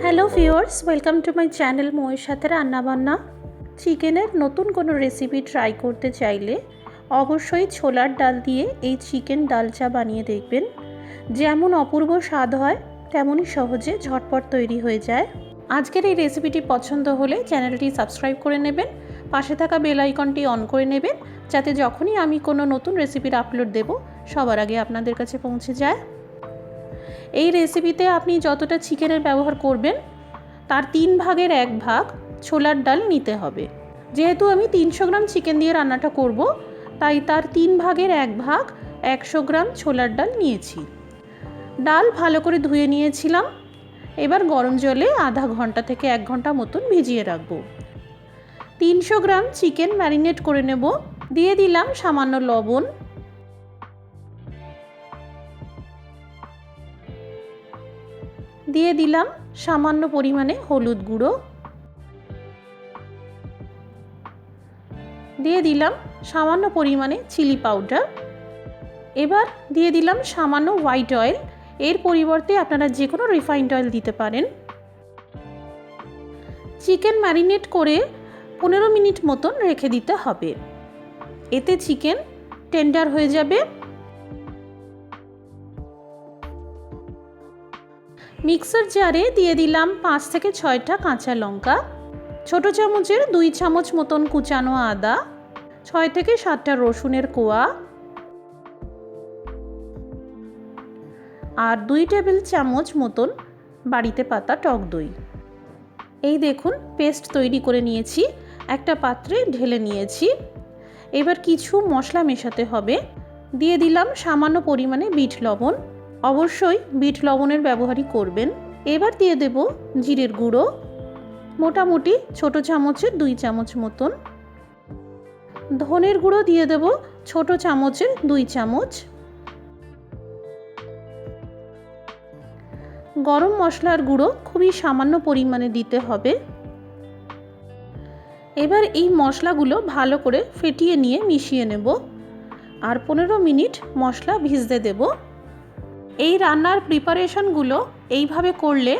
Hello viewers, welcome to my channel মৌয়ের সাথে রান্নাবান্না। চিকেনের নতুন কোনো রেসিপি ট্রাই করতে চাইলে অবশ্যই ছোলার ডাল দিয়ে এই চিকেন ডাল চা বানিয়ে দেখবেন। যেমন অপূর্ব স্বাদ হয় তেমনই সহজে ঝটপট তৈরি হয়ে যায়। আজকের এই রেসিপিটি পছন্দ হলে চ্যানেলটি সাবস্ক্রাইব করে নেবেন, পাশে থাকা বেল আইকনটি অন করে নেবেন, যাতে যখনই আমি কোনো নতুন রেসিপির আপলোড দেব সবার আগে আপনাদের কাছে পৌঁছে যায়। এই রেসিপিতে আপনি যতটা চিকেনের ব্যবহার করবেন তার 3 ভাগের 1 ভাগ ছোলার ডাল নিতে হবে। যেহেতু আমি 300 গ্রাম চিকেন দিয়ে রান্নাটা করব, তাই তার 3 ভাগের 1 ভাগ 100 গ্রাম ছোলার ডাল নিয়েছি। ডাল ভালো করে ধুয়ে নিয়েছিলাম। এবার গরম জলে আধা ঘন্টা থেকে 1 ঘন্টা মতন ভিজিয়ে রাখবো। 300 গ্রাম চিকেন ম্যারিনেট করে নেব। দিয়ে দিলাম সামান্য লবণ, দিয়ে দিলাম সামান্য পরিমাণে হলুদ গুঁড়ো, দিয়ে দিলাম সামান্য পরিমাণে চিলি পাউডার। এবার দিয়ে দিলাম সামান্য হোয়াইট অয়েল। এর পরিবর্তে আপনারা যে কোনো রিফাইন্ড অয়েল দিতে পারেন। চিকেন ম্যারিনেট করে 15 মিনিট মতন রেখে দিতে হবে। এতে চিকেন টেন্ডার হয়ে যাবে। মিক্সার জারে দিয়ে দিলাম 5 থেকে 6টা কাঁচা লঙ্কা, ছোট চামচের 2 চামচ মতন কুচানো আদা, 6 থেকে 7টা রসুনের কোয়া আর 2 টেবিল চামচ মতন বাড়িতে পাতা টক দই। এই দেখুন পেস্ট তৈরি করে নিয়েছি, একটা পাত্রে ঢেলে নিয়েছি। এবার কিছু মশলা মেশাতে হবে। দিয়ে দিলাম সামান্য পরিমাণে বিট লবণ, অবশ্যই বিট লবণের ব্যবহারই করবেন। এবার দিয়ে দেব জিরের গুঁড়ো, মোটামুটি ছোট চামচের 2 চামচ মতন। ধনের গুঁড়ো দিয়ে দেব ছোট চামচের 2 চামচ। গরম মশলার গুঁড়ো খুবই সামান্য পরিমাণে দিতে হবে। এবার এই মশলাগুলো ভালো করে ফেটিয়ে নিয়ে মিশিয়ে নেব আর 15 মিনিট মশলা ভিজতে দেব। এই রান্নার প্রিপারেশনগুলো এইভাবে করলে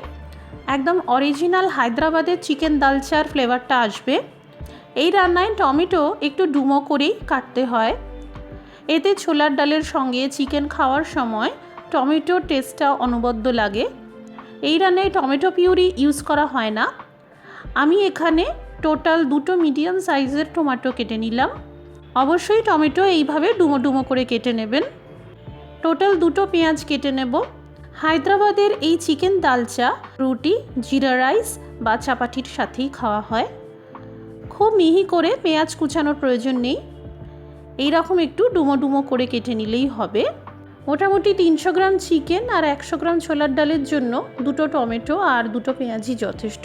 একদম অরিজিনাল হায়দ্রাবাদের চিকেন ডাল চার ফ্লেভারটা আসবে। এই রান্নায় টমেটো একটু ডুমো করেই কাটতে হয়। এতে ছোলার ডালের সঙ্গে চিকেন খাওয়ার সময় টমেটোর টেস্টটা অনবদ্য লাগে। এই রান্নায় টমেটো পিউরি ইউজ করা হয় না। আমি এখানে টোটাল 2টো মিডিয়াম সাইজের টমেটো কেটে নিলাম। অবশ্যই টমেটো এইভাবে ডুমো ডুমো করে কেটে নেবেন। টোটাল 2টো পেঁয়াজ কেটে নেব। হায়দ্রাবাদের এই চিকেন ডাল চা রুটি, জিরা রাইস বা চাপাটির সাথেই খাওয়া হয়। খুব মিহি করে পেঁয়াজ কুচানোর প্রয়োজন নেই, এই রকম একটু ডুমো ডুমো করে কেটে নিলেই হবে। মোটামুটি 300 গ্রাম চিকেন আর 100 গ্রাম ছোলার ডালের জন্য 2টো টমেটো আর 2টো পেঁয়াজই যথেষ্ট।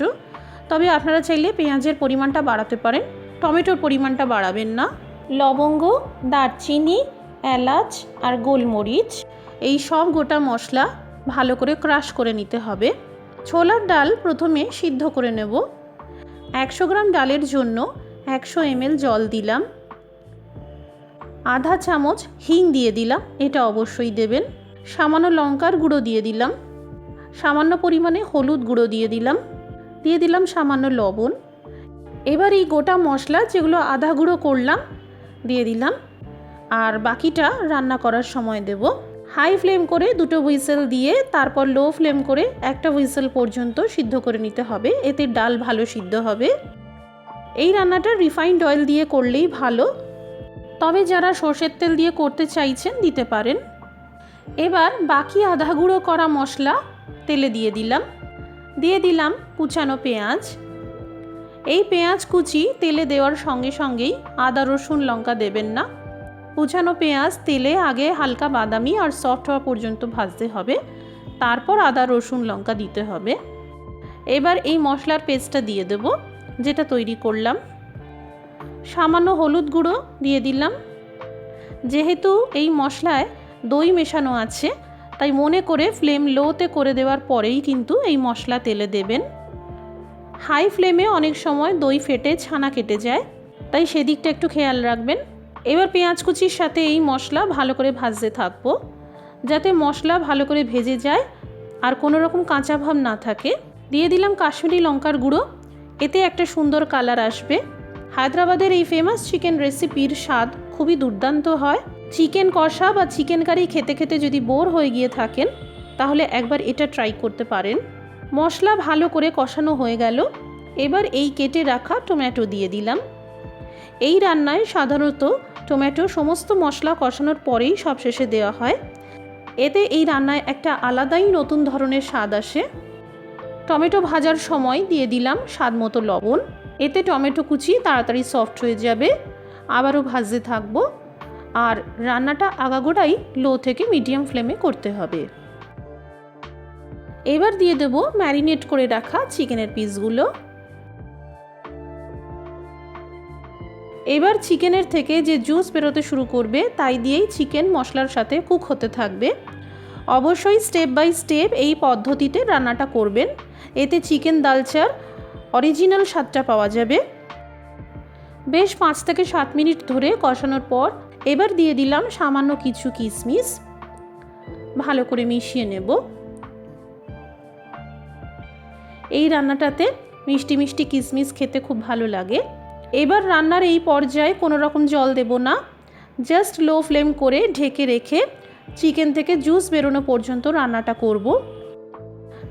তবে আপনারা চাইলে পেঁয়াজের পরিমাণটা বাড়াতে পারেন, টমেটোর পরিমাণটা বাড়াবেন না। লবঙ্গ, দারচিনি, এলাচ আর গোলমরিচ এই সব গোটা মশলা ভালো করে ক্রাশ করে নিতে হবে। ছোলার ডাল প্রথমে সিদ্ধ করে নেব। 100 গ্রাম ডালের জন্য 100 ml জল দিলাম। আধা চামচ হিং দিয়ে দিলাম, এটা অবশ্যই দেবেন। সামান্য লঙ্কার গুঁড়ো দিয়ে দিলাম, সামান্য পরিমাণে হলুদ গুঁড়ো দিয়ে দিলাম, দিয়ে দিলাম সামান্য লবণ। এবার এই গোটা মশলা যেগুলো আধা গুঁড়ো করলাম দিয়ে দিলাম আর বাকিটা রান্না করার সময় দেব। হাই ফ্লেম করে 2টো হুইসেল দিয়ে তারপর লো ফ্লেম করে 1টা হুইসেল পর্যন্ত সিদ্ধ করে নিতে হবে। এতে ডাল ভালো সিদ্ধ হবে। এই রান্নাটা রিফাইন্ড অয়েল দিয়ে করলেই ভালো, তবে যারা সর্ষের তেল দিয়ে করতে চাইছেন দিতে পারেন। এবার বাকি আধা গুঁড়ো করা মশলা তেলে দিয়ে দিলাম। দিয়ে দিলাম কুচানো পেঁয়াজ। এই পেঁয়াজ কুচি তেলে দেওয়ার সঙ্গে সঙ্গেই আদা রসুন লঙ্কা দেবেন না। কুচানো পেঁয়াজ তেলে আগে হালকা বাদামি আর সফট হওয়া পর্যন্ত ভাজতে হবে, তারপর আদা রসুন লঙ্কা দিতে হবে। এবার এই মশলার পেস্টটা দিয়ে দেব যেটা তৈরি করলাম। সামান্য হলুদ গুঁড়ো দিয়ে দিলাম। যেহেতু এই মশলায় দই মেশানো আছে, তাই মনে করে ফ্লেম লোতে করে দেওয়ার পরেই কিন্তু এই মশলা তেলে দেবেন। হাই ফ্লেমে অনেক সময় দই ফেটে ছানা কেটে যায়, তাই সেদিকটা একটু খেয়াল রাখবেন। এবার পেঁয়াজ কুচির সাথে এই মশলা ভালো করে ভাজতে থাকবো, যাতে মশলা ভালো করে ভেজে যায় আর কোনো রকম কাঁচা ভাব না থাকে। দিয়ে দিলাম কাশ্মীরি লঙ্কার গুঁড়ো, এতে একটা সুন্দর কালার আসবে। হায়দ্রাবাদের এই ফেমাস চিকেন রেসিপির স্বাদ খুবই দুর্দান্ত হয়। চিকেন কষা বা চিকেন কারি খেতে খেতে যদি বোর হয়ে গিয়ে থাকেন তাহলে একবার এটা ট্রাই করতে পারেন। মশলা ভালো করে কষানো হয়ে গেল, এবার এই কেটে রাখা টমেটো দিয়ে দিলাম। এই রান্নায় সাধারণত টমেটো সমস্ত মশলা কষানোর পরেই সবশেষে দেওয়া হয়, এতে এই রান্নায় একটা আলাদাই নতুন ধরনের স্বাদ আসে। টমেটো ভাজার সময় দিয়ে দিলাম স্বাদ মতো লবণ, এতে টমেটো কুচি তাড়াতাড়ি সফট হয়ে যাবে। আবারও ভাজতে থাকবো, আর রান্নাটা আগাগোড়াই লো থেকে মিডিয়াম ফ্লেমে করতে হবে। এবার দিয়ে দেব ম্যারিনেট করে রাখা চিকেনের পিসগুলো। এবার চিকেনের থেকে যে জুস বেরোতে শুরু করবে তাই দিয়েই চিকেন মশলার সাথে কুক হতে থাকবে। অবশ্যই স্টেপ বাই স্টেপ এই পদ্ধতিতে রান্নাটা করবেন, এতে চিকেন দালচার অরিজিনাল স্বাদটা পাওয়া যাবে। বেশ 5 থেকে 7 মিনিট ধরে কষানোর পর এবার দিয়ে দিলাম সামান্য কিছু কিশমিশ, ভালো করে মিশিয়ে নেব। এই রান্নাটাতে মিষ্টি মিষ্টি কিশমিশ খেতে খুব ভালো লাগে। এবার রান্নার এই পর্যায়ে কোনো রকম জল দেব না, জাস্ট লো ফ্লেম করে ঢেকে রেখে চিকেন থেকে জুস বেরোনো পর্যন্ত রান্নাটা করব।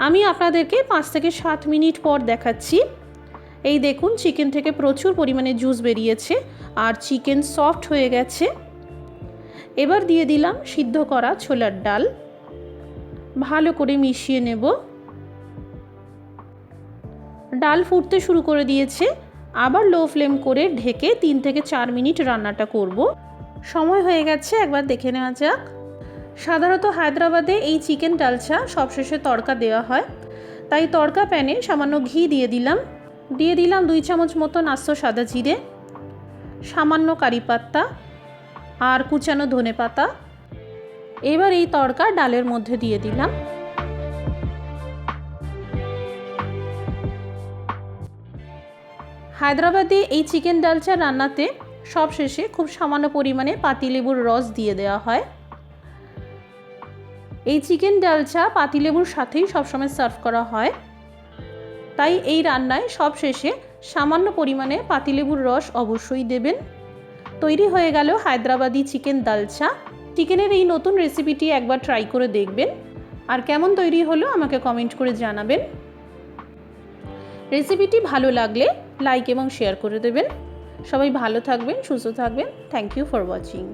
আমি আপনাদেরকে 5 থেকে 7 মিনিট পর দেখাচ্ছি। এই দেখুন চিকেন থেকে প্রচুর পরিমাণে জুস বেরিয়েছে আর চিকেন সফট হয়ে গেছে। এবার দিয়ে দিলাম সিদ্ধ করা ছোলার ডাল, ভালো করে মিশিয়ে নেব। ডাল ফুটতে শুরু করে দিয়েছে, আবার লো ফ্লেম করে ঢেকে 3 থেকে 4 মিনিট রান্নাটা করব। সময় হয়ে গেছে, একবার দেখে নেওয়া যাক। সাধারণত হায়দ্রাবাদে এই চিকেন ডালচা সবশেষে তড়কা দেওয়া হয়, তাই তড়কা প্যানে সামান্য ঘি দিয়ে দিলাম। 2 চামচ মতন আস্ত সাদা জিরে, সামান্য কারি পাতা আর কুচানো ধনে পাতা। এবার এই তড়কা ডালের মধ্যে দিয়ে দিলাম। হায়দ্রাবাদে এই চিকেন ডালচা রান্নাতে সবশেষে খুব সামান্য পরিমাণে পাতিলেবুর রস দিয়ে দেওয়া হয়। এই চিকেন ডালচা পাতিলেবুর সাথেই সবসময় সার্ভ করা হয়, তাই এই রান্নায় সবশেষে সামান্য পরিমাণে পাতিলেবুর রস অবশ্যই দেবেন। তৈরি হয়ে গেল হায়দ্রাবাদি চিকেন দালচা। চিকেনের এই নতুন রেসিপিটি একবার ট্রাই করে দেখবেন, আর কেমন তৈরি হলো আমাকে কমেন্ট করে জানাবেন। রেসিপিটি ভালো লাগলে লাইক এবং শেয়ার করে দেবেন। সবাই ভালো থাকবেন, সুস্থ থাকবেন। Thank you for watching.